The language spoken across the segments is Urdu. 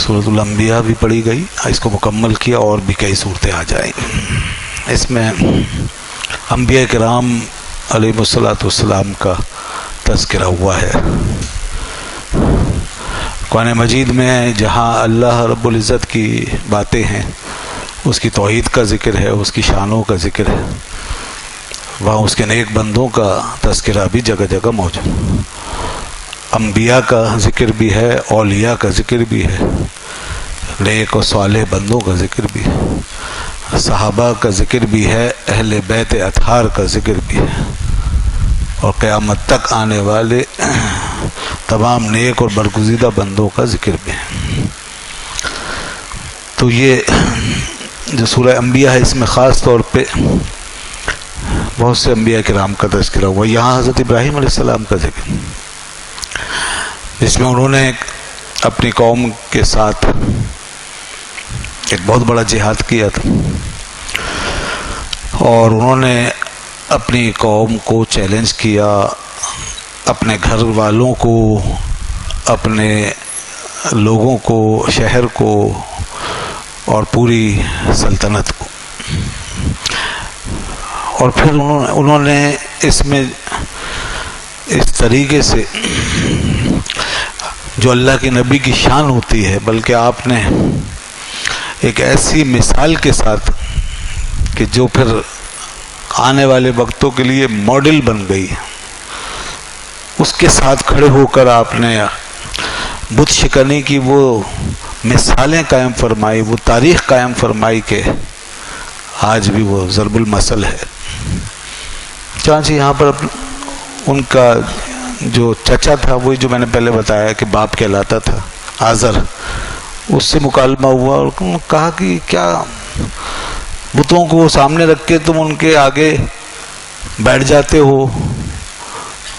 سورۃ الانبیاء بھی پڑھی گئی، اس کو مکمل کیا، اور بھی کئی صورتیں آ جائیں۔ اس میں انبیاء کرام علیہ الصلوۃ والسلام کا تذکرہ ہوا ہے۔ قرآن مجید میں جہاں اللہ رب العزت کی باتیں ہیں، اس کی توحید کا ذکر ہے، اس کی شانوں کا ذکر ہے، وہاں اس کے نیک بندوں کا تذکرہ بھی جگہ جگہ موجود، انبیاء کا ذکر بھی ہے، اولیاء کا ذکر بھی ہے، نیک و صالح بندوں کا ذکر بھی ہے، صحابہ کا ذکر بھی ہے، اہل بیت اطہار کا ذکر بھی ہے، اور قیامت تک آنے والے تمام نیک اور برگزیدہ بندوں کا ذکر بھی ہے۔ تو یہ جو سورہ انبیاء ہے، اس میں خاص طور پہ بہت سے انبیاء کرام کا تذکرہ ہوا۔ یہاں حضرت ابراہیم علیہ السلام کا ذکر، جس میں انہوں نے اپنی قوم کے ساتھ ایک بہت بڑا جہاد کیا تھا، اور انہوں نے اپنی قوم کو چیلنج کیا، اپنے گھر والوں کو، اپنے لوگوں کو، شہر کو اور پوری سلطنت کو، اور پھر انہوں نے اس میں اس طریقے سے جو اللہ کے نبی کی شان ہوتی ہے، بلکہ آپ نے ایک ایسی مثال کے ساتھ کہ جو پھر آنے والے وقتوں کے لیے ماڈل بن گئی، اس کے ساتھ کھڑے ہو کر آپ نے بت شکنی کی وہ مثالیں قائم فرمائی، وہ تاریخ قائم فرمائی کہ آج بھی وہ ضرب المثل ہے۔ چانچہ یہاں پر ان کا جو چچا تھا، وہی جو میں نے پہلے بتایا کہ باپ کہلاتا تھا، آزر، اس سے مکالمہ ہوا اور کہا کہ کیا بتوں کو سامنے رکھ کے تم ان کے آگے بیٹھ جاتے ہو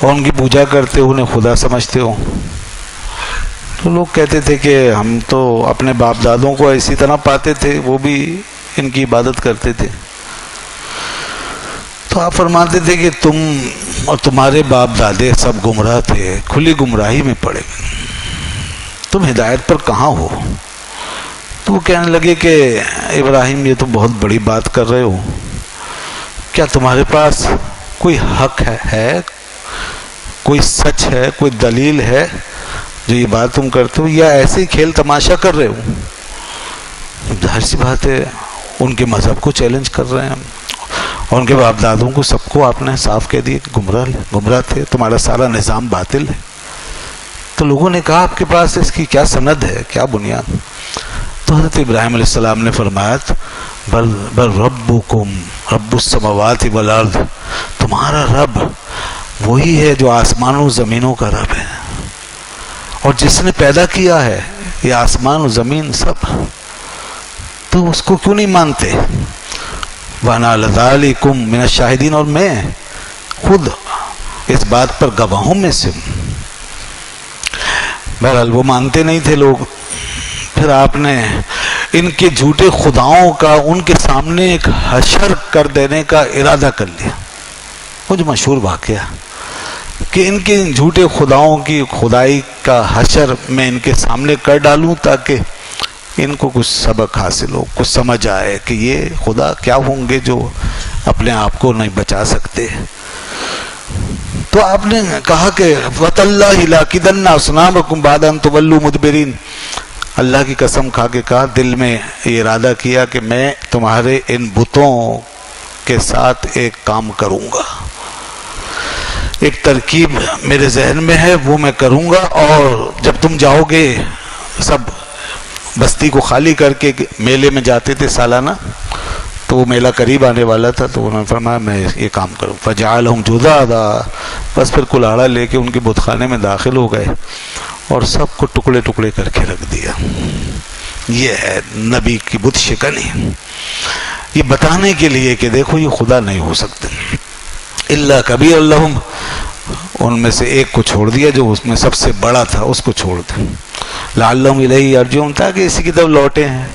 اور ان کی پوجا کرتے ہو، انہیں خدا سمجھتے ہو؟ تو لوگ کہتے تھے کہ ہم تو اپنے باپ دادوں کو اسی طرح پاتے تھے، وہ بھی ان کی عبادت کرتے تھے۔ تو آپ فرماتے تھے کہ تم اور تمہارے باپ دادے سب گمراہ تھے، کھلی گمراہی میں پڑے گئے، تم ہدایت پر کہاں ہو؟ تو وہ کہنے لگے کہ ابراہیم، یہ تو بہت بڑی بات کر رہے ہو، کیا تمہارے پاس کوئی حق ہے، کوئی سچ ہے، کوئی دلیل ہے جو یہ بات تم کرتے ہو، یا ایسے ہی کھیل تماشا کر رہے ہو؟ ظاہر سی بات ہے، ان کے مذہب کو چیلنج کر رہے ہیں، اور ان کے باپ دادوں کو سب کو آپ نے صاف کہہ دیا کہ گمراہ تھے، تمہارا سارا نظام باطل ہے۔ تو لوگوں نے کہا آپ کے پاس اس کی کیا سند ہے، کیا بنیاد؟ تو حضرت ابراہیم علیہ السلام نے فرمایا بل ربکم رب السماوات والارض، تمہارا رب وہی ہے جو آسمان و زمینوں کا رب ہے، اور جس نے پیدا کیا ہے یہ آسمان و زمین سب، تو اس کو کیوں نہیں مانتے؟ وَأَنَا عَلَى ذَلِكُمْ مِنَ الشَّاهِدِينَ، اور میں خود اس بات پر گواہوں میں سے ہوں۔ بہرحال وہ مانتے نہیں تھے لوگ۔ پھر آپ نے ان کے جھوٹے خداؤں کا ان کے سامنے ایک حشر کر دینے کا ارادہ کر لیا۔ وہ جو مشہور واقعہ کہ ان کے جھوٹے خداؤں کی خدائی کا حشر میں ان کے سامنے کر ڈالوں، تاکہ ان کو کچھ سبق حاصل ہو، کچھ سمجھ آئے کہ یہ خدا کیا ہوں گے جو اپنے آپ کو نہیں بچا سکتے۔ تو آپ نے کہا کہ وَتَاللَّهِ لَأَكِيدَنَّ أَصْنَامَكُمْ بَعْدَ أَن تُوَلُّوا مُدْبِرِينَ، اللہ کی قسم کھا کے کہا، دل میں یہ ارادہ کیا کہ میں تمہارے ان بتوں کے ساتھ ایک کام کروں گا، ایک ترکیب میرے ذہن میں ہے، وہ میں کروں گا، اور جب تم جاؤ گے، سب بستی کو خالی کر کے میلے میں جاتے تھے سالانہ، تو وہ میلہ قریب آنے والا تھا، تو انہوں نے فرمایا میں یہ کام کروں۔ فَجَعَلَهُمْ جُذَاذًا، بس پھر کلاڑا لے کے ان کے بت خانے میں داخل ہو گئے اور سب کو ٹکڑے ٹکڑے کر کے رکھ دیا۔ یہ ہے نبی کی بت شکنی، یہ بتانے کے لیے کہ دیکھو یہ خدا نہیں ہو سکتے۔ الا کبیر لہم، ان میں سے ایک کو چھوڑ دیا جو اس میں سب سے بڑا تھا، اس کو چھوڑ دیا۔ لعلہم الیہ یرجعون، تاکہ اسی کی طرف لوٹے ہیں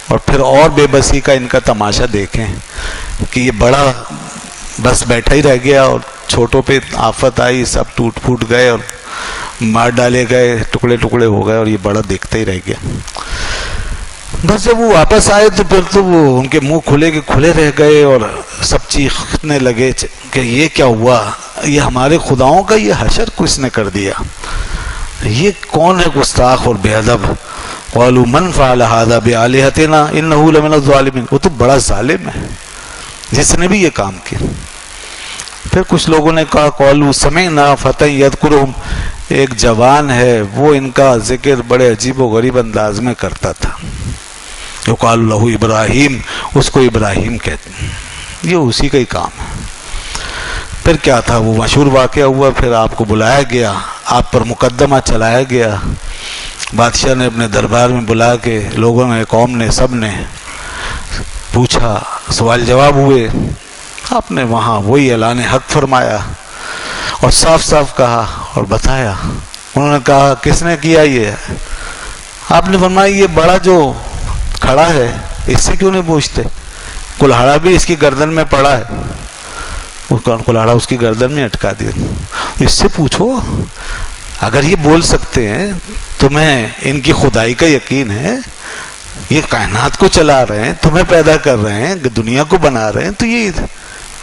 اور پھر اور بے بسی کا ان کا تماشا دیکھیں کہ یہ بڑا بس بیٹھا ہی رہ گیا اور چھوٹوں پہ آفت آئی، سب ٹوٹ پھوٹ گئے اور مار ڈالے گئے، ٹکڑے ٹکڑے ہو گئے، اور یہ بڑا دیکھتا ہی رہ گیا۔ بس جب وہ واپس آئے تو پھر تو وہ ان کے منہ کھلے کے کھلے رہ گئے اور سب چیخنے لگے کہ یہ کیا ہوا، یہ ہمارے خداؤں کا یہ حشر کس نے کر دیا، یہ کون ہے گستاخ اور بے ادب. قالوا من فعل هذا بآلهتنا انه لمن الظالمین، وہ تو بڑا ظالم ہے جس نے بھی یہ کام کیا. پھر کچھ لوگوں نے کہا قالوا سمعنا فتى يذكرهم، ایک جوان ہے وہ ان کا ذکر بڑے عجیب و غریب انداز میں کرتا تھا، یقال له ابراہیم، اس کو ابراہیم کہتے ہیں، یہ اسی کا ہی کام ہے. پھر کیا تھا، وہ مشہور واقعہ ہوا، پھر آپ کو بلایا گیا، آپ پر مقدمہ چلایا گیا، بادشاہ نے اپنے دربار میں بلا کے لوگوں نے، قوم نے، سب نے پوچھا، سوال جواب ہوئے. آپ نے وہاں وہی اعلان حق فرمایا اور صاف صاف کہا اور بتایا. انہوں نے کہا کس نے کیا یہ؟ آپ نے فرمایا یہ بڑا جو کھڑا ہے اس سے کیوں نہیں پوچھتے، کلہاڑا بھی اس کی گردن میں پڑا ہے، کلہاڑا اس کی گردن میں اٹکا دیا، اس سے پوچھو. اگر یہ بول سکتے ہیں، تمہیں ان کی خدائی کا یقین ہے، یہ کائنات کو چلا رہے ہیں، تمہیں پیدا کر رہے ہیں، دنیا کو بنا رہے ہیں، تو یہ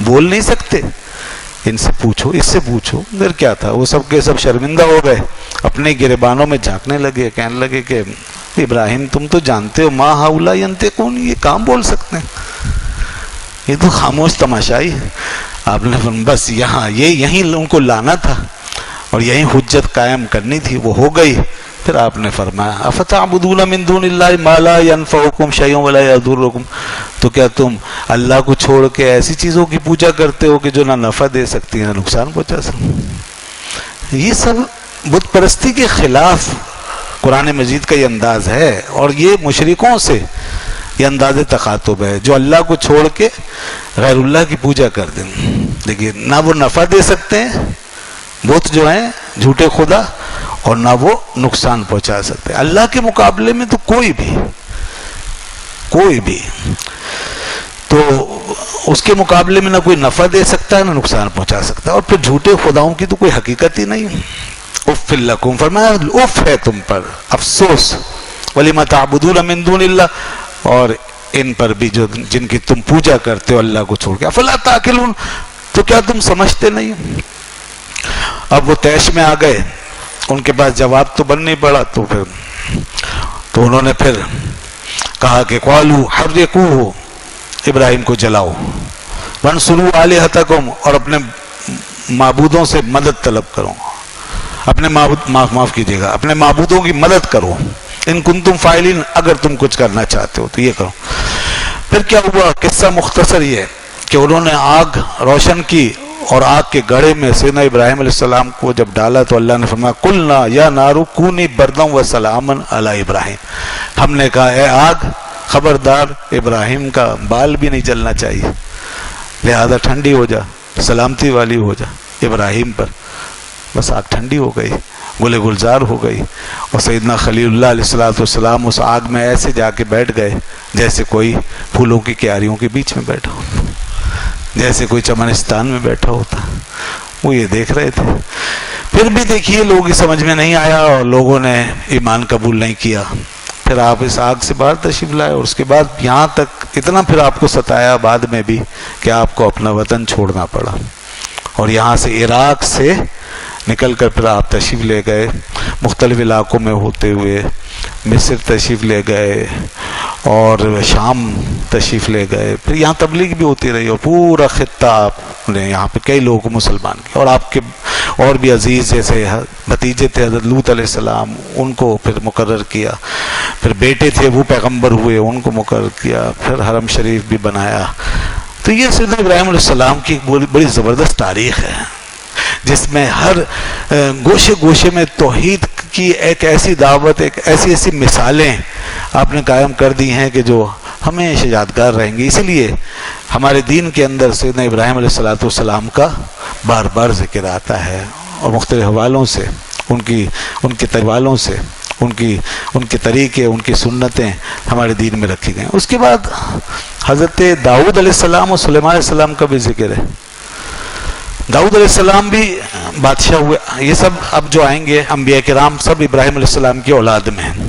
بول نہیں سکتے، ان سے پوچھو، اس سے پوچھو. پھر کیا تھا، وہ سب کے سب شرمندہ ہو گئے، اپنے گریبانوں میں جھانکنے لگے، کہنے لگے کہ ابراہیم تم تو جانتے ہو ما ہؤلاء ینطقون، یہ کام بول سکتے ہیں، یہ تو خاموش تماشائی ہے. آپ نے بس یہیں ان کو لانا تھا اور یہیں حجت قائم کرنی تھی، وہ ہو گئی. پھر آپ نے فرمایا افتعبدون من دون اللہ ما لا ينفعکم شیئا ولا یضرکم، تو کیا تم اللہ کو چھوڑ کے ایسی چیزوں کی پوجا کرتے ہو کہ جو نہ نفع دے سکتی ہیں نہ نقصان پہنچا سکتی؟ یہ سب بت پرستی کے خلاف قرآن مجید کا یہ انداز ہے، اور یہ مشرکوں سے یہ انداز تخاطب ہے جو اللہ کو چھوڑ کے غیر اللہ کی پوجا کر دیں. لیکن نہ وہ نفع دے سکتے ہیں بت جو ہیں جھوٹے خدا، اور نہ وہ نقصان پہنچا سکتے. اللہ کے مقابلے میں تو کوئی بھی تو اس کے مقابلے میں نہ کوئی نفع دے سکتا ہے نہ نقصان پہنچا سکتا ہے. اور پھر جھوٹے خداؤں کی تو کوئی حقیقت ہی نہیں. اف لکم، فرمایا اف ہے تم پر، افسوس، ولم تعبدون من دون اللہ، اور ان پر بھی جو جن کی تم پوجا کرتے ہو اللہ کو چھوڑ کے. افلا تعقلون، تو کیا تم سمجھتے نہیں؟ اب وہ طیش میں آ گئے، ان کے پاس جواب تو بن نہیں پڑا، تو انہوں نے پھر کہا کہ قالوا حرقوہ، ابراہیم کو جلاؤ، وانصروا آلہتکم، اور اپنے معبودوں سے مدد طلب کرو، اپنے معاف کیجیے گا، اپنے معبودوں کی مدد کرو، ان کنتم فاعلین، اگر تم کچھ کرنا چاہتے ہو تو یہ کرو. پھر کیا ہوا، قصہ مختصر یہ کہ انہوں نے آگ روشن کی اور آگ کے گڑھے میں سیدنا ابراہیم علیہ السلام کو جب ڈالا تو اللہ نے فرمایا قلنا یا نار کونی بردا و سلاما علی ابراہیم، ہم نے کہا اے آگ خبردار ابراہیم کا بال بھی نہیں جلنا چاہیے، لہذا ٹھنڈی ہو جا، سلامتی والی ہو جا ابراہیم پر. بس آگ ٹھنڈی ہو گئی، گلے گلزار ہو گئی، اور سیدنا خلیل اللہ علیہ السلام اس آگ میں ایسے جا کے بیٹھ گئے جیسے کوئی پھولوں کی کیاریوں کے بیچ میں بیٹھا ہو، جیسے کوئی چمنستان میں بیٹھا ہوتا. وہ یہ دیکھ رہے تھے. پھر بھی دیکھیے لوگ یہ سمجھ میں نہیں آیا اور لوگوں نے ایمان قبول نہیں کیا. پھر آپ اس آگ سے باہر تشریف لائے، اور اس کے بعد یہاں تک اتنا پھر آپ کو ستایا بعد میں بھی کہ آپ کو اپنا وطن چھوڑنا پڑا، اور یہاں سے عراق سے نکل کر پھر آپ تشریف لے گئے، مختلف علاقوں میں ہوتے ہوئے مصر تشریف لے گئے اور شام تشریف لے گئے. پھر یہاں تبلیغ بھی ہوتی رہی اور پورا خطہ آپ نے یہاں پہ کئی لوگوں کو مسلمان کیا. اور آپ کے اور بھی عزیز جیسے بھتیجے تھے حضرت لوط علیہ السلام، ان کو پھر مقرر کیا. پھر بیٹے تھے وہ پیغمبر ہوئے، ان کو مقرر کیا. پھر حرم شریف بھی بنایا. تو یہ سیدنا ابراہیم علیہ السلام کی بڑی زبردست تاریخ ہے جس میں ہر گوشے گوشے میں توحید کی ایک ایسی دعوت، ایک ایسی مثالیں آپ نے قائم کر دی ہیں کہ جو ہمیشہ یادگار رہیں گی. اسی لیے ہمارے دین کے اندر سیدنا ابراہیم علیہ السلام کا بار بار ذکر آتا ہے، اور مختلف حوالوں سے ان کے طریقوں سے ان کے طریقے، ان کی سنتیں ہمارے دین میں رکھی گئیں. اس کے بعد حضرت داؤد علیہ السلام اور سلیمان علیہ السلام کا بھی ذکر ہے. داؤد علیہ السلام بھی بادشاہ ہوئے. یہ سب اب جو آئیں گے انبیاء کرام سب ابراہیم علیہ السلام کی اولاد میں ہیں.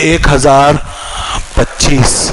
1025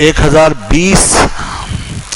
1020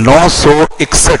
961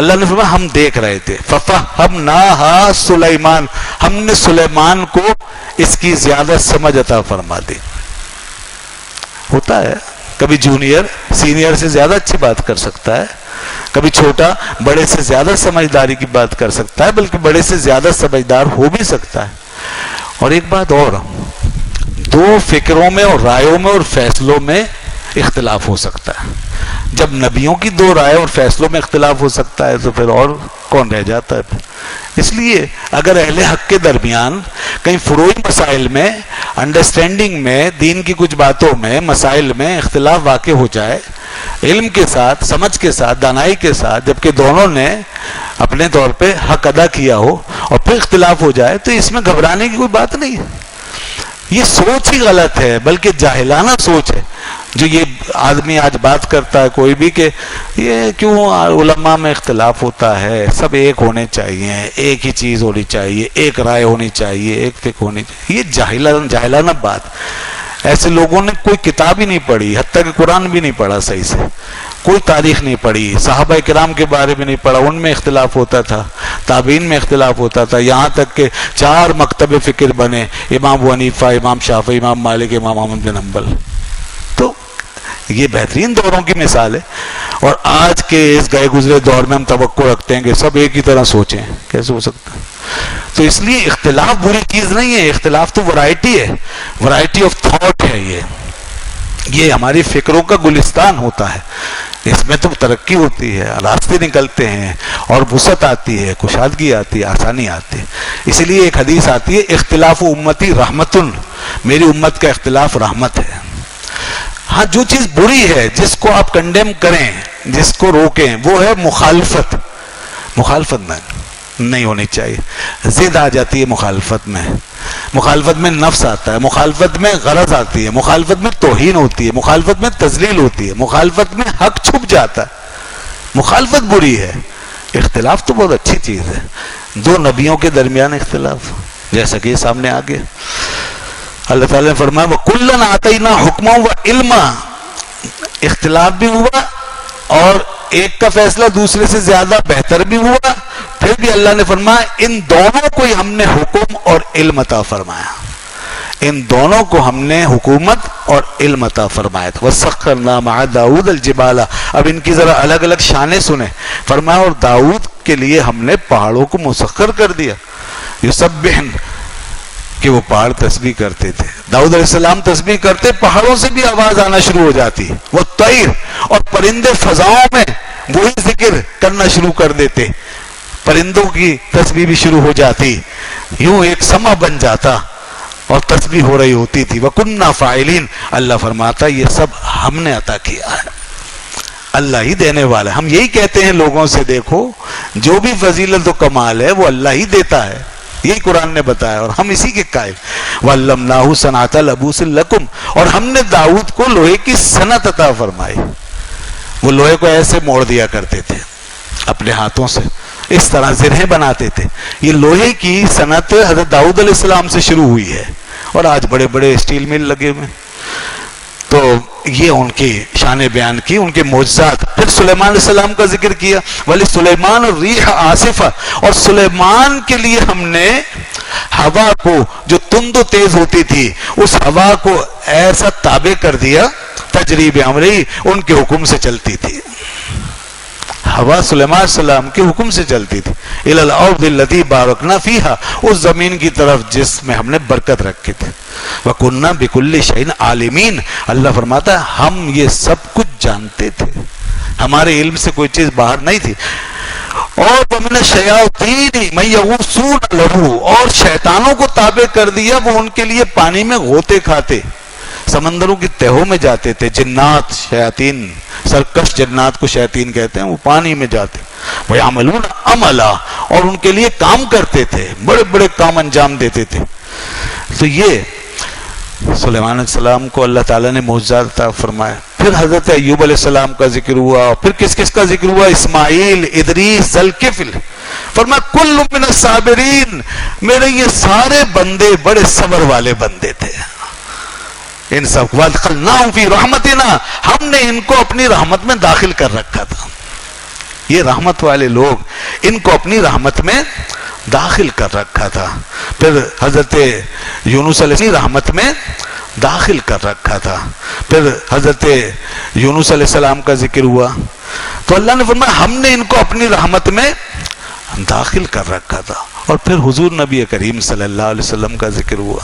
اللہ نے فرمایا ہم دیکھ رہے تھے، فَفَهَّمْنَاهَا سلیمان، ہم نے سلیمان کو اس کی زیادہ سمجھ عطا فرما دی۔ ہوتا ہے کبھی جونیئر سینئر سے زیادہ اچھی بات کر سکتا ہے، کبھی چھوٹا بڑے سے زیادہ سمجھداری کی بات کر سکتا ہے، بلکہ بڑے سے زیادہ سمجھدار ہو بھی سکتا ہے۔ اور ایک بات اور، دو فکروں میں اور رائےوں میں اور فیصلوں میں اختلاف ہو سکتا ہے۔ جب نبیوں کی دو رائے اور فیصلوں میں اختلاف ہو سکتا ہے تو پھر اور کون رہ جاتا ہے؟ اس لیے اگر اہل حق کے درمیان کہیں فروعی مسائل میں، انڈرسٹینڈنگ میں، دین کی کچھ باتوں میں، مسائل میں اختلاف واقع ہو جائے، علم کے ساتھ، سمجھ کے ساتھ، دانائی کے ساتھ، جبکہ دونوں نے اپنے طور پہ حق ادا کیا ہو، اور پھر اختلاف ہو جائے، تو اس میں گھبرانے کی کوئی بات نہیں ہے۔ یہ سوچ ہی غلط ہے، بلکہ جاہلانہ سوچ ہے جو یہ آدمی آج بات کرتا ہے کوئی بھی، کہ یہ کیوں علماء میں اختلاف ہوتا ہے، سب ایک ہونے چاہیے، ایک ہی چیز ہونی چاہیے، ایک رائے ہونی چاہیے، ایک فکر ہونی چاہیے۔ یہ جاہلانہ بات۔ ایسے لوگوں نے کوئی کتاب ہی نہیں پڑھی، حتیٰ کہ قرآن بھی نہیں پڑھا صحیح سے، کوئی تاریخ نہیں پڑھی، صحابہ کرام کے بارے میں نہیں پڑھا، ان میں اختلاف ہوتا تھا، تابعین میں اختلاف ہوتا تھا، یہاں تک کہ 4 مکتب فکر بنے، امام ابو حنیفہ، امام شافعی، امام مالک، امام احمد بن حنبل۔ تو یہ بہترین دوروں کی مثال ہے، اور آج کے اس گئے گزرے دور میں ہم توقع رکھتے ہیں کہ سب ایک ہی طرح سوچیں، کیسے ہو سکتا ہے؟ تو اس لیے اختلاف بری چیز نہیں ہے، اختلاف تو ورائٹی ہے، ورائٹی آف تھاٹ ہے۔ یہ ہماری فکروں کا گلستان ہوتا ہے، اس میں تو ترقی ہوتی ہے، راستے نکلتے ہیں، اور وسعت آتی ہے، کشادگی آتی ہے، آسانی آتی ہے۔ اسی لیے ایک حدیث آتی ہے، اختلاف امتی رحمتن، میری امت کا اختلاف رحمت ہے۔ ہاں، جو چیز بری ہے، جس کو آپ کنڈیم کریں، جس کو روکیں، وہ ہے مخالفت۔ مخالفت میں نہیں ہونی چاہیے، ضد آ جاتی ہے مخالفت میں، مخالفت میں نفس آتا ہے، مخالفت میں غرض آتی ہے، مخالفت میں توہین ہوتی ہے، مخالفت میں تذلیل ہوتی ہے، مخالفت میں حق چھپ جاتا ہے، مخالفت بری ہے۔ اختلاف تو بہت اچھی چیز ہے، دو نبیوں کے درمیان اختلاف، جیسا کہ سامنے آگے اللہ تعالیٰ نے فرمایا وَكُلًّا آتَيْنَا حُكْمًا وَعِلْمًا، اختلاف بھی ہوا اور ایک کا فیصلہ دوسرے سے زیادہ بہتر بھی ہوا، پھر بھی اللہ نے فرمایا ان دونوں کو ہی ہم نے حکم اور علم عطا فرمایا، ان دونوں کو ہم نے حکومت اور علم عطا فرمایا تھا۔ وَسَخَّرْنَا مَعَ دَاوُودَ الْجِبَالَ، اب ان کی ذرا الگ الگ شانیں سنیں، فرمایا اور داؤد کے لیے ہم نے پہاڑوں کو مسخر کر دیا، یسبحن، کہ وہ پہاڑ تسبیح کرتے تھے، داؤد علیہ السلام تسبیح کرتے، پہاڑوں سے بھی آواز آنا شروع ہو جاتی، وہ طیر، اور پرندے فضاؤں میں وہی ذکر کرنا شروع کر دیتے، پرندوں کی تسبیح بھی شروع ہو جاتی، یوں ایک سما بن جاتا اور تسبیح ہو رہی ہوتی تھی۔ وَكُنَّا فَاعِلِينَ، اللہ فرماتا یہ سب ہم نے عطا کیا ہے، اللہ ہی دینے والا ہے۔ ہم یہی کہتے ہیں لوگوں سے، دیکھو جو بھی فضیلت و کمال ہے وہ اللہ ہی دیتا ہے، یہی قرآن نے بتایا، اور ہم اسی کے قائل۔ وَعَلَّمْنَاهُ صَنْعَةَ لَبُوسٍ لَكُمْ، اور ہم نے داؤد کو لوہے کی صنعت عطا فرمائی، وہ لوہے کو ایسے موڑ دیا کرتے تھے اپنے ہاتھوں سے، اس طرح زرہیں بناتے تھے۔ یہ لوہے کی صنعت حضرت داؤد علیہ السلام سے شروع ہوئی ہے، اور آج بڑے بڑے اسٹیل مل لگے ہوئے۔ تو یہ ان کی شان بیان کی، ان کے معجزات۔ پھر سلیمان علیہ السلام کا ذکر کیا، ولی سلیمان الریح عاصفہ، اور سلیمان کے لیے ہم نے ہوا کو جو تند و تیز ہوتی تھی، اس ہوا کو ایسا تابع کر دیا، تجری بامرہ، ان کے حکم سے چلتی تھی۔ ہوا سلیمان علیہ السلام کے حکم سے چلتی تھی، الی الارض التي بارکنا فیہا، اس زمین کی طرف جس میں ہم نے برکت رکھی تھی۔ وَكُنَّا بِكُلِّ شَيْءٍ عَالِمِينَ، اللہ فرماتا ہے ہم یہ سب کچھ جانتے تھے، ہمارے علم سے کوئی چیز باہر نہیں تھی۔ اور وَمِنَ الشَّيَاطِينِ مَن يَغُوصُونَ لَهُ، اور شیطانوں کو تابع کر دیا، وہ ان کے لیے پانی میں غوطے کھاتے، سمندروں کی تہوں میں جاتے تھے۔ جنات، شیاطین، سرکش جنات کو شیاطین کہتے ہیں، وہ پانی میں جاتے، وَيَعْمَلُونَ عَمَلًا، اور ان کے لیے کام کرتے تھے، بڑے بڑے کام انجام دیتے تھے۔ تو یہ سلیمان علیہ السلام کو اللہ تعالیٰ نے معجزات عطا فرمایا۔ پھر حضرت ایوب علیہ السلام کا ذکر ہوا، پھر کس کس کا ذکر ہوا؟ اسماعیل، ادریس، ذوالکفل، فرمایا کل من الصابرین، میرے یہ سارے بندے بڑے صبر والے بندے تھے۔ ان سب وَادْخَلْنَاهُمْ فِي رَحْمَتِنَا، ہم نے ان کو اپنی رحمت میں داخل کر رکھا تھا، یہ رحمت والے لوگ، ان کو اپنی رحمت میں داخل کر رکھا تھا. پھر حضرت یونس علیہ السلام رحمت میں داخل کر رکھا تھا. پھر حضرت یونس علیہ السلام کا ذکر ہوا تو اللہ نے فرمایا ہم نے ان کو اپنی رحمت میں داخل کر رکھا تھا. اور پھر حضور نبی کریم صلی اللہ علیہ وسلم کا ذکر ہوا.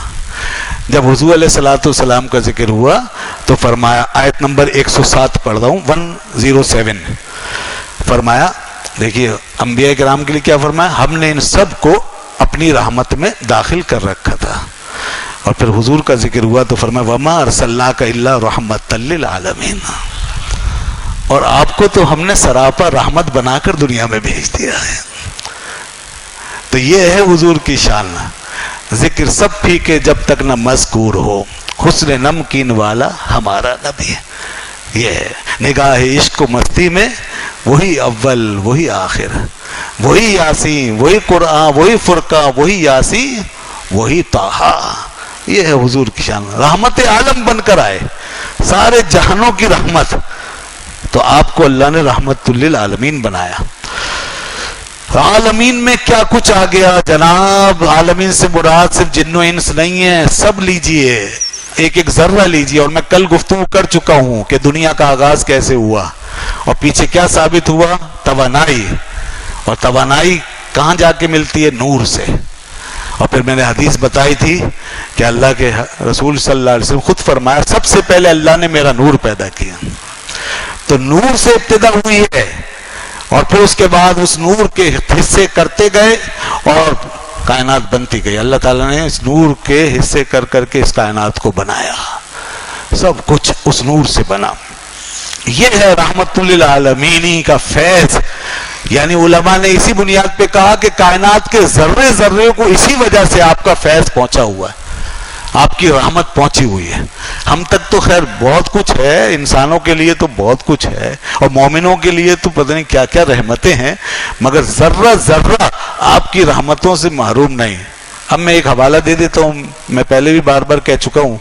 جب حضور علیہ الصلوۃ والسلام کا ذکر ہوا تو فرمایا، آیت نمبر 107 پڑھ رہا ہوں، 107، فرمایا دیکھیے انبیاء کرام کے لیے کیا فرمایا، ہم نے ان سب کو اپنی رحمت میں داخل کر رکھا تھا. اور پھر حضور کا ذکر ہوا تو فرمایا وما ارسلناک الا رحمۃ للعالمین، اور آپ کو تو ہم نے سراپا رحمت بنا کر دنیا میں بھیج دیا ہے. تو یہ ہے حضور کی شان. ذکر سب پھی کے جب تک نہ مذکور ہو، حسن نمکین والا ہمارا نبی. یہ ہے نگاہ عشق و مستی میں وہی اول وہی آخر، وہی یاسین وہی قرآن وہی فرقہ وہی یاسین وہی طٰہٰ. یہ ہے حضور کی شان. رحمت عالم بن کر آئے، سارے جہانوں کی رحمت. تو آپ کو اللہ نے رحمت للعالمین بنایا. عالمین میں کیا کچھ آ گیا جناب. عالمین سے مراد صرف جن و انس نہیں ہے، سب لیجئے، ایک ایک ذرہ لیجئے. اور میں کل گفتگو کر چکا ہوں کہ دنیا کا آغاز کیسے ہوا اور پیچھے کیا ثابت ہوا، توانائی. اور توانائی کہاں جا کے ملتی ہے، نور سے. اور پھر میں نے حدیث بتائی تھی کہ اللہ کے رسول صلی اللہ علیہ وسلم خود فرمایا سب سے پہلے اللہ نے میرا نور پیدا کیا. تو نور سے ابتدا ہوئی ہے، اور پھر اس کے بعد اس نور کے حصے کرتے گئے اور کائنات بنتی گئی. اللہ تعالیٰ نے اس نور کے حصے کر کر کے اس کائنات کو بنایا. سب کچھ اس نور سے بنا. یہ ہے رحمت للعالمین کا فیض. یعنی علماء نے اسی بنیاد پہ کہا کہ کائنات کے ذرے ذرے کو اسی وجہ سے آپ کا فیض پہنچا ہوا ہے، آپ کی رحمت پہنچی ہوئی ہے. ہم تک تو خیر بہت کچھ ہے، انسانوں کے لیے تو بہت کچھ ہے، اور مومنوں کے لیے تو پتہ نہیں کیا کیا رحمتیں ہیں، مگر ذرہ ذرہ آپ کی رحمتوں سے محروم نہیں. اب میں ایک حوالہ دے دیتا ہوں. میں پہلے بھی بار بار کہہ چکا ہوں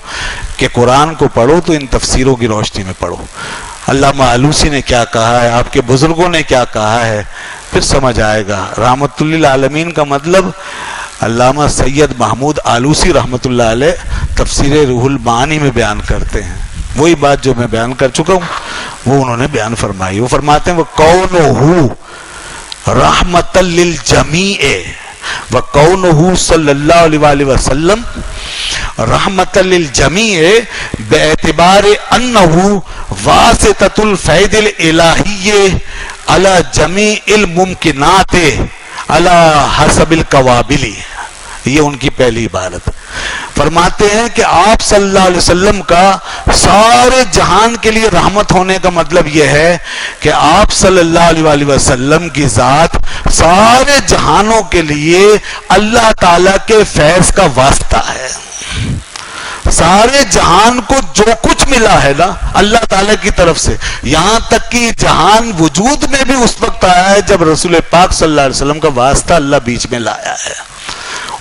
کہ قرآن کو پڑھو تو ان تفسیروں کی روشنی میں پڑھو. علامہ آلوسی نے کیا کہا ہے، آپ کے بزرگوں نے کیا کہا ہے، پھر سمجھ آئے گا. رحمت للعالمین کا مطلب علامہ سید محمود آلوسی رحمت اللہ علیہ تفسیر روح المعانی میں بیان کرتے ہیں. وہی بات جو میں بیان کر چکا ہوں وہ انہوں نے بیان فرمائی. وہ فرماتے ہیں وَقَوْنُهُ رَحْمَةً لِلْجَمِيعِ وَقَوْنُهُ صلی اللہ علیہ وسلم رحمۃ للجمیع باعتبار انه واسطۃ الفیض الالہی علی جمیع الممکنات علی حسب القوابل. یہ ان کی پہلی عبارت. فرماتے ہیں کہ آپ صلی اللہ علیہ وسلم کا سارے جہان کے لیے رحمت ہونے کا مطلب یہ ہے کہ آپ صلی اللہ علیہ وسلم کی ذات سارے جہانوں کے لیے اللہ تعالیٰ کے فیض کا واسطہ ہے. سارے جہان کو جو کچھ ملا ہے نا اللہ تعالیٰ کی طرف سے، یہاں تک کہ جہان وجود میں بھی اس وقت آیا ہے جب رسول پاک صلی اللہ علیہ وسلم کا واسطہ اللہ بیچ میں لایا ہے.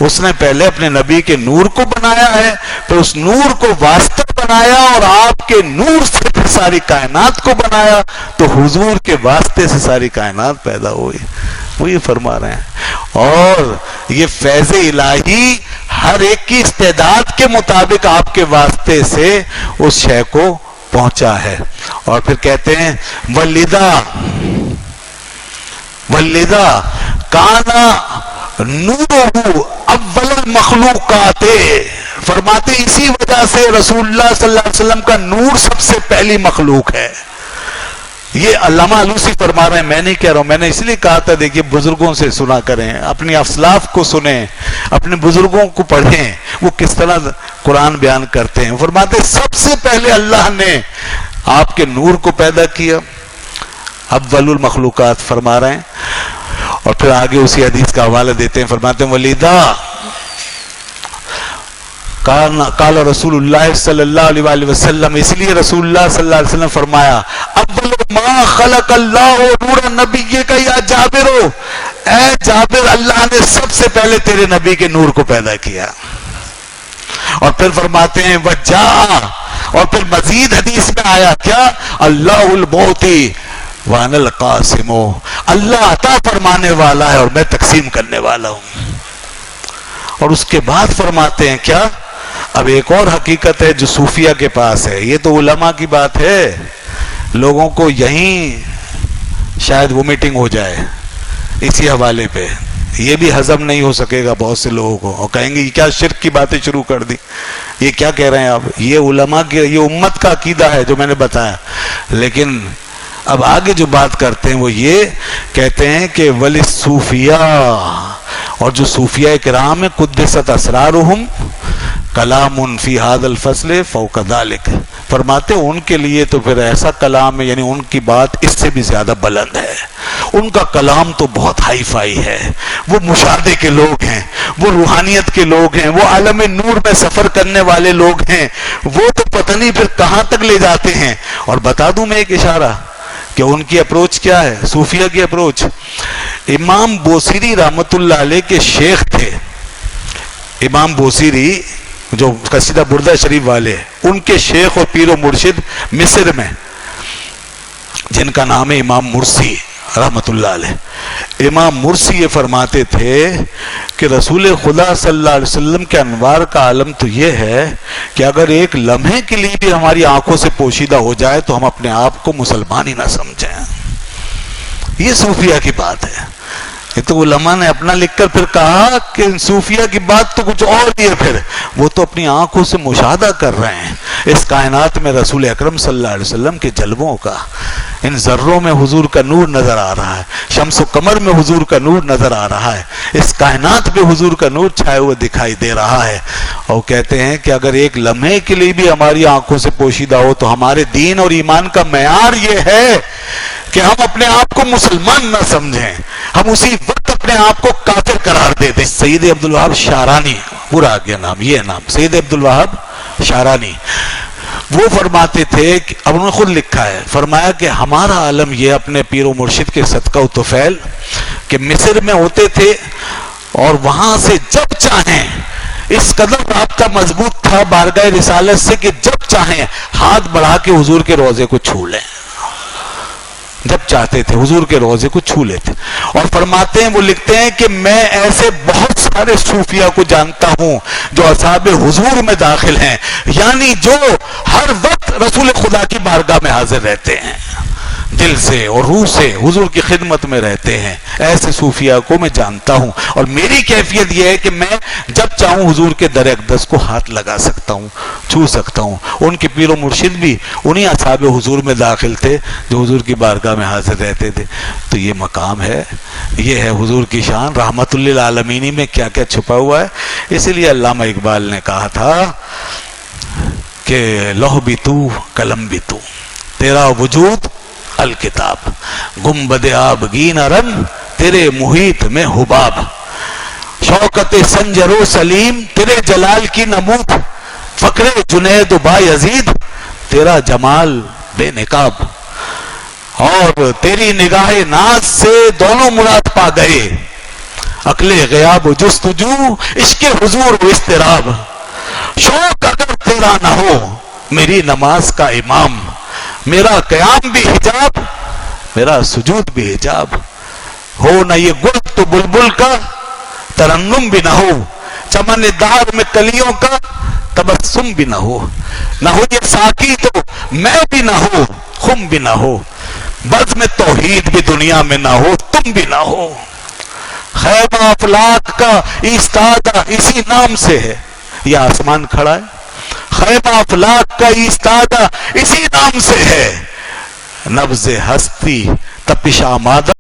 اس نے پہلے اپنے نبی کے نور کو بنایا ہے، پھر اس نور کو واسطہ بنایا اور آپ کے نور سے پھر ساری کائنات کو بنایا. تو حضور کے واسطے سے ساری کائنات پیدا ہوئی. وہ یہ فرما رہے ہیں. اور یہ فیض الہی ہر ایک کی استعداد کے مطابق آپ کے واسطے سے اس شے کو پہنچا ہے. اور پھر کہتے ہیں وَلِّذَا کَانَ نُورُهُ اول المخلوقات. فرماتے اسی وجہ سے رسول اللہ صلی اللہ علیہ وسلم کا نور سب سے پہلی مخلوق ہے. یہ علامہ آلوسی فرما رہے ہیں، میں نہیں کہہ رہا ہوں. میں نے اس لیے کہا تھا دیکھیے بزرگوں سے سنا کریں، اپنی اسلاف کو سنیں، اپنے بزرگوں کو پڑھیں وہ کس طرح قرآن بیان کرتے ہیں. فرماتے سب سے پہلے اللہ نے آپ کے نور کو پیدا کیا، اول المخلوقات فرما رہے ہیں. اور پھر آگے اسی حدیث کا حوالہ دیتے ہیں. فرماتے ہیں ولیدہ قال رسول اللہ صلی اللہ علیہ وسلم، اس لیے رسول اللہ صلی اللہ علیہ وسلم فرمایا اول ما خلق اللہ نور نبی کا یا جابر، اے جابر اللہ نے سب سے پہلے تیرے نبی کے نور کو پیدا کیا. اور پھر فرماتے ہیں وجاء، اور پھر مزید حدیث میں آیا کیا اللہ الموتی وانا القاسم، اللہ عطا فرمانے والا ہے اور میں تقسیم کرنے والا ہوں۔ اور اس کے بعد فرماتے ہیں کیا؟ اب ایک اور حقیقت ہے جو صوفیہ کے پاس ہے، یہ تو علماء کی بات ہے، لوگوں کو یہیں شاید وومیٹنگ ہو جائے اسی حوالے پہ، یہ بھی ہضم نہیں ہو سکے گا بہت سے لوگوں کو، اور کہیں گے یہ کیا شرک کی باتیں شروع کر دی، یہ کیا کہہ رہے ہیں آپ؟ یہ علماء کی، یہ امت کا عقیدہ ہے جو میں نے بتایا۔ لیکن اب آگے جو بات کرتے ہیں وہ یہ کہتے ہیں کہ ولی صوفیہ، اور جو صوفیہ کرام ہیں قدست اسرارہم کلام فی ھذا الفصل فوق ذلک، فرماتے ان کے لیے تو پھر ایسا کلام ہے، یعنی ان کی بات اس سے بھی زیادہ بلند ہے، ان کا کلام تو بہت ہائی فائی ہے، وہ مشاہدے کے لوگ ہیں، وہ روحانیت کے لوگ ہیں، وہ عالم نور میں سفر کرنے والے لوگ ہیں، وہ تو پتہ نہیں پھر کہاں تک لے جاتے ہیں۔ اور بتا دوں میں ایک اشارہ کہ ان کی اپروچ کیا ہے، صوفیہ کی اپروچ۔ امام بوصیری رحمت اللہ علیہ کے شیخ تھے، امام بوصیری جو قصیدہ بردہ شریف والے، ان کے شیخ اور پیر و مرشد مصر میں، جن کا نام ہے امام مرسی رحمت اللہ علیہ۔ امام مرسی یہ فرماتے تھے کہ رسول خدا صلی اللہ علیہ وسلم کے انوار کا عالم تو یہ ہے کہ اگر ایک لمحے کے لیے بھی ہماری آنکھوں سے پوشیدہ ہو جائے تو ہم اپنے آپ کو مسلمان ہی نہ سمجھیں۔ یہ صوفیہ کی بات ہے۔ یہ تو علماء نے اپنا لکھ کر پھر کہا کہ صوفیہ کی بات تو کچھ اور ہی ہے، پھر وہ تو اپنی آنکھوں سے مشاہدہ کر رہے ہیں اس کائنات میں رسول اکرم صلی اللہ علیہ وسلم کے جلووں کا، ان ذروں میں حضور کا نور نظر آ رہا ہے، شمس و قمر میں حضور کا نور نظر آ رہا ہے، اس کائنات میں حضور کا نور چھائے ہوئے دکھائی دے رہا ہے۔ اور کہتے ہیں کہ اگر ایک لمحے کے لیے بھی ہماری آنکھوں سے پوشیدہ ہو تو ہمارے دین اور ایمان کا معیار یہ ہے کہ ہم اپنے آپ کو مسلمان نہ سمجھیں، ہم اسی وقت اپنے آپ کو کافر قرار دے دیں۔ سید عبد الوہاب شعرانی، پورا آگیا نام، یہ نام سید عبد الوہاب شعرانی، وہ فرماتے تھے کہ اب انہوں نے خود لکھا ہے، فرمایا کہ ہمارا عالم یہ اپنے پیر و مرشد کے صدقہ و طفیل کہ مصر میں ہوتے تھے اور وہاں سے جب چاہیں، اس قدر رابطہ مضبوط تھا بارگاہ رسالت سے کہ جب چاہیں ہاتھ بڑھا کے حضور کے روضے کو چھو لیں، جب چاہتے تھے حضور کے روضے کو چھو لیتے۔ اور فرماتے ہیں، وہ لکھتے ہیں کہ میں ایسے بہت سارے صوفیہ کو جانتا ہوں جو اصحاب حضور میں داخل ہیں، یعنی جو ہر وقت رسول خدا کی بارگاہ میں حاضر رہتے ہیں، دل سے اور روح سے حضور کی خدمت میں رہتے ہیں، ایسے صوفیہ کو میں جانتا ہوں۔ اور میری کیفیت یہ ہے کہ میں جب چاہوں حضور کے در اقدس کو ہاتھ لگا سکتا ہوں، چھو سکتا ہوں۔ ان کے پیر و مرشد بھی انہی اصحاب حضور میں داخل تھے جو حضور کی بارگاہ میں حاضر رہتے تھے۔ تو یہ مقام ہے، یہ ہے حضور کی شان، رحمت للعالمین میں کیا کیا چھپا ہوا ہے۔ اسی لیے علامہ اقبال نے کہا تھا کہ لوح بھی تو قلم بھی تو، تیرا وجود الکتاب، گنبد آبگین رن تیرے محیط میں حباب، شوکت سنجر و سلیم تیرے جلال کی نمود، فقر جنید و با یزید تیرا جمال بے نقاب، اور تیری نگاہ ناز سے دونوں مراد پا گئے، عقل غیاب و جستجو عشق حضور و اضطراب، شوق اگر تیرا نہ ہو میری نماز کا امام، میرا قیام بھی حجاب میرا سجود بھی حجاب، ہو نہ یہ گل تو بلبل کا ترنم بھی نہ ہو، چمن دار میں کلیوں کا تبسم بھی نہ ہو یہ ساقی تو میں بھی نہ ہو، خم بھی نہ ہو، بزم توحید بھی دنیا میں نہ ہو، تم بھی نہ ہو، خیمہ افلاک کا ایستادہ اسی نام سے ہے، یہ آسمان کھڑا ہے، خیمہ افلاک کا ایستادہ اسی نام سے ہے، نبض ہستی تپش آمادہ